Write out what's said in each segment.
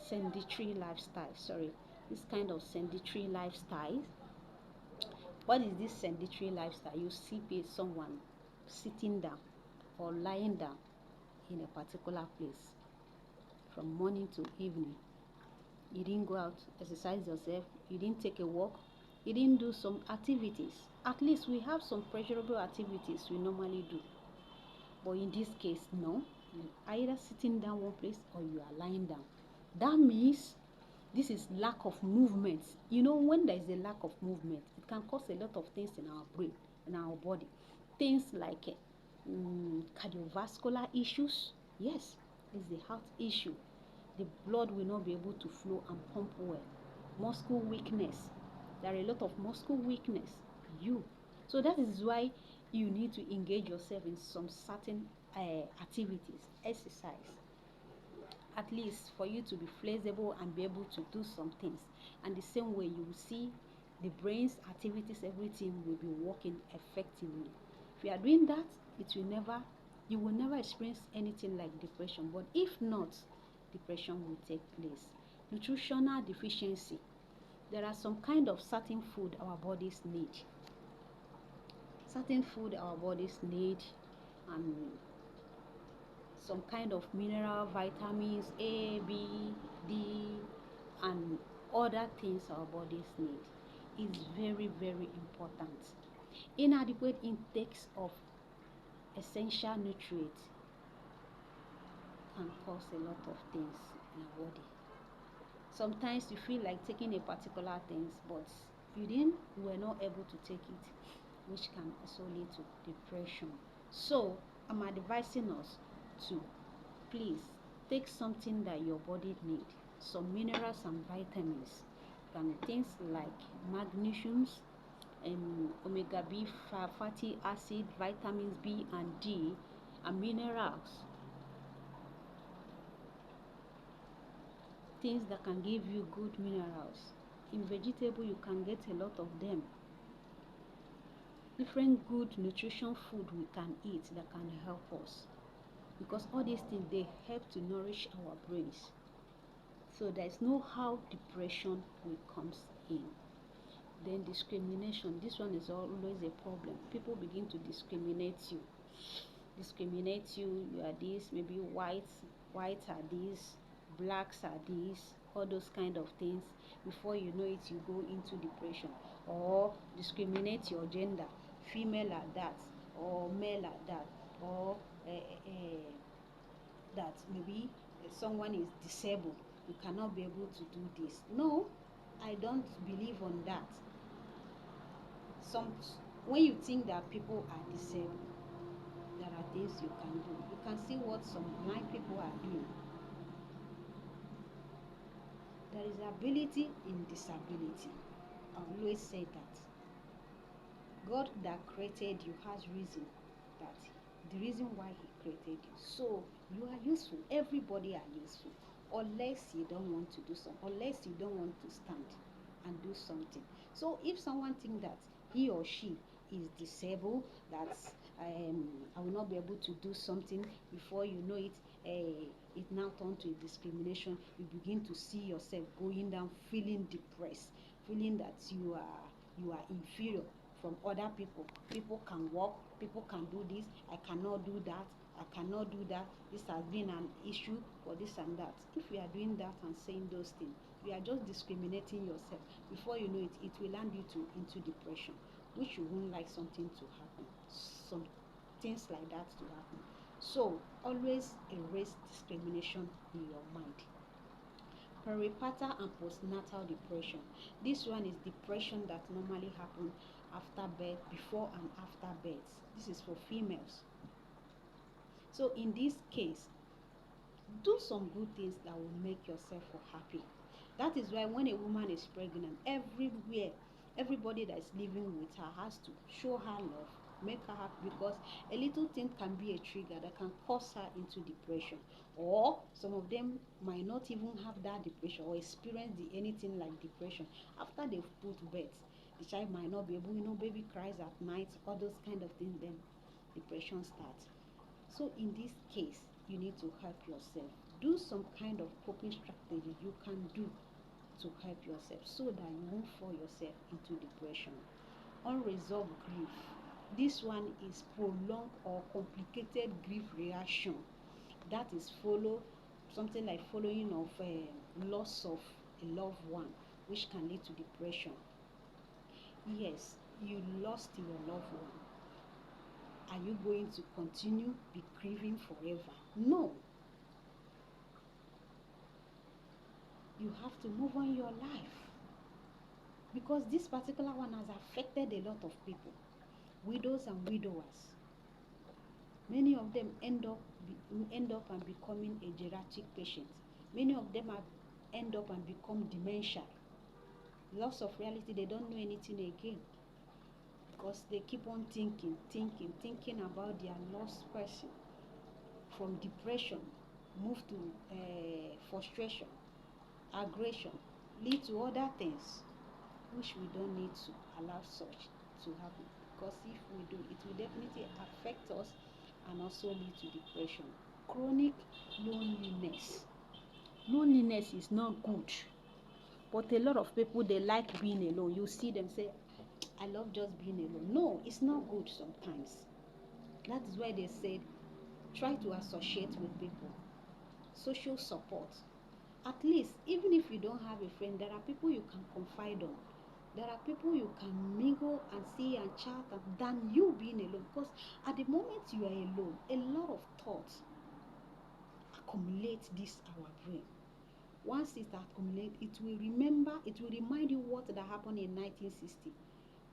sedentary lifestyle. Sorry, this kind of sedentary lifestyle. What is this sedentary lifestyle? You see someone sitting down or lying down in a particular place from morning to evening. You didn't go out, exercise yourself, you didn't take a walk, you didn't do some activities. At least we have some pleasurable activities we normally do. But in this case, no. You are either sitting down one place or you are lying down. That means this is lack of movement. You know, when there is a lack of movement, it can cause a lot of things in our brain, in our body. Things like cardiovascular issues. Yes, it's the heart issue. The blood will not be able to flow and pump well. Muscle weakness. There are a lot of muscle weakness. So that is why you need to engage yourself in some certain activities, exercise, at least for you to be flexible and be able to do some things. And the same way, you will see the brain's activities, everything will be working effectively. If you are doing that, you will never experience anything like depression. But if not, depression will take place. Nutritional deficiency. There are some kind of certain food our bodies need. Certain food our bodies need, and some kind of mineral, vitamins A, B, D, and other things our bodies need is very, very important. Inadequate intakes of essential nutrients can cause a lot of things in our body. Sometimes you feel like taking a particular things, but you were not able to take it, which can also lead to depression. So I'm advising us to please take something that your body needs, some minerals and vitamins, and things like magnesiums, omega B fatty acid, vitamins B and D, and minerals. Things that can give you good minerals. In vegetable, you can get a lot of them. Different good nutrition food we can eat that can help us, because all these things, they help to nourish our brains. So there is no how depression will comes in. Then discrimination. This one is always a problem. People begin to discriminate you. You are this, maybe whites are this, blacks are this, all those kind of things. Before you know it, you go into depression. Or discriminate your gender. Female are that, or male are that, or that maybe someone is disabled, you cannot be able to do this. No, I don't believe on that. When you think that people are disabled, there are things you can do. You can see what some blind people are doing. There is ability in disability. I always say that God that created you has reason, that the reason why he created you. So you are useful. Everybody are useful, unless you don't want to do something, unless you don't want to stand and do something. So if someone thinks that he or she is disabled, that I will not be able to do something, before you know it, it now turns to a discrimination. You begin to see yourself going down, feeling depressed, feeling that you are inferior from other people. People can walk, people can do this, I cannot do that, I cannot do that. This has been an issue for this and that. If you are doing that and saying those things, you are just discriminating yourself. Before you know it, it will land you into depression, which you won't like something to happen. Some things like that to happen. So always erase discrimination in your mind. Peripartum and postnatal depression. This one is depression that normally happens after birth, before and after birth. This is for females. So in this case, do some good things that will make yourself happy. That is why when a woman is pregnant, everywhere, everybody that is living with her has to show her love, make her happy, because a little thing can be a trigger that can cause her into depression. Or some of them might not even have that depression or experience anything like depression after they've put birth. The child might not be able, baby cries at night, all those kind of things, then depression starts. So in this case, you need to help yourself. Do some kind of coping strategy you can do to help yourself so that you won't fall yourself into depression. Unresolved grief. This one is prolonged or complicated grief reaction. That is follow something like following of a loss of a loved one, which can lead to depression. Yes, you lost your loved one. Are you going to continue be grieving forever? No. You have to move on your life, because this particular one has affected a lot of people, widows and widowers. Many of them end up and becoming a geriatric patient. Many of them end up and become dementia. Loss of reality, they don't know anything again, because they keep on thinking about their lost person. From depression, move to frustration, aggression, lead to other things, which we don't need to allow such to happen, because if we do, it will definitely affect us and also lead to depression. Chronic loneliness. Loneliness is not good, but a lot of people, they like being alone. You see them say, I love just being alone. No, it's not good sometimes. That is why they said try to associate with people. Social support. At least, even if you don't have a friend, there are people you can confide on. There are people you can mingle and see and chat than you being alone. Because at the moment you are alone, a lot of thoughts accumulate this our brain. Once it accumulates, it will remind you what that happened in 1960,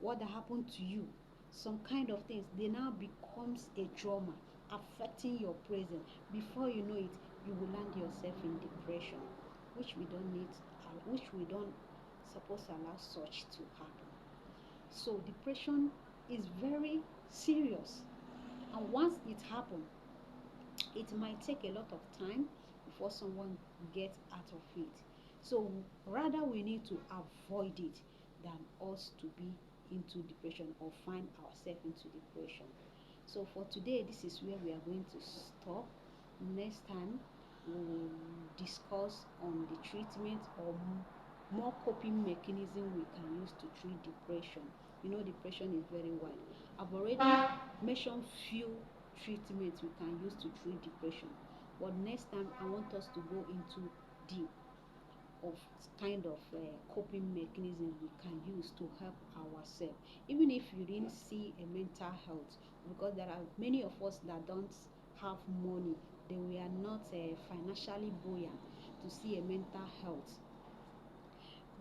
what that happened to you. Some kind of things, they now becomes a trauma affecting your present. Before you know it, you will land yourself in depression, which we don't need, which we don't supposed to allow such to happen. So depression is very serious, and once it happens, it might take a lot of time before someone gets out of it. So rather we need to avoid it than us to be into depression or find ourselves into depression. So for today, this is where we are going to stop. Next time we will discuss on the treatment or more coping mechanism we can use to treat depression. You know, depression is very wide. I've already mentioned few treatments we can use to treat depression, but next time I want us to go into deep of kind of coping mechanism we can use to help ourselves, even if you didn't see a mental health, because there are many of us that don't have money, they were not financially buoyant to see a mental health.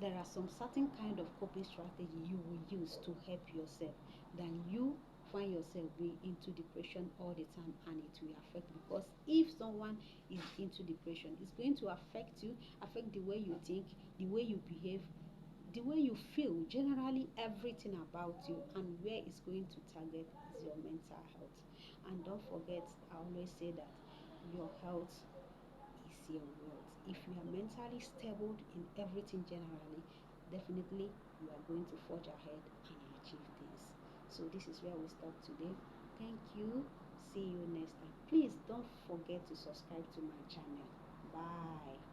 There are some certain kind of coping strategy you will use to help yourself than you find yourself being into depression all the time, and it will affect, because if someone is into depression, it's going to affect you, affect the way you think, the way you behave, the way you feel, generally everything about you, and where it's going to target is your mental health. And don't forget, I always say that your health is your wealth. If you are mentally stable in everything generally, definitely you are going to forge ahead and achieve things. So this is where we stop today. Thank you. See you next time. Please don't forget to subscribe to my channel. Bye.